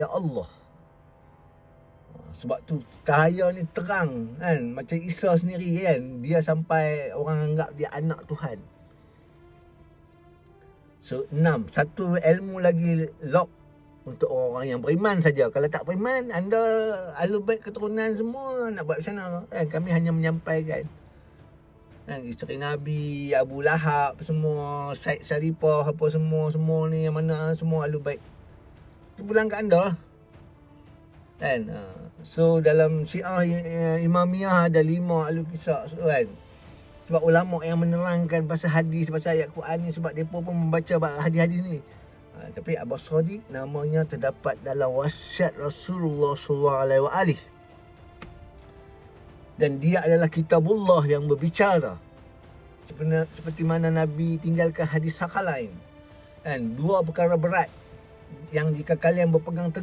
ya Allah. Sebab tu cahaya ni terang kan. Macam Isa sendiri kan, dia sampai orang anggap dia anak Tuhan. So 6, satu ilmu lagi lock untuk orang-orang yang beriman saja. Kalau tak beriman, anda ahli bait keturunan semua nak buat macam mana kan? Kami hanya menyampaikan kan, isteri Nabi, Abu Lahab semua, Said Syarifah apa semua ni yang mana semua ahli bait. Itu bilang kat anda kan. So dalam Syiah Imamiyah ada 5 ahli kisah kan. Sebab ulama yang menerangkan pasal hadis, pasal ayat Quran ni, sebab mereka pun membaca hadis-hadis ni. Tapi Abbas Shadiq namanya terdapat dalam wasiat Rasulullah SAW. Dan dia adalah kitabullah yang berbicara. Seperti mana Nabi tinggalkan hadis Sakalain. Kan, 2 perkara berat yang jika kalian berpegang teguh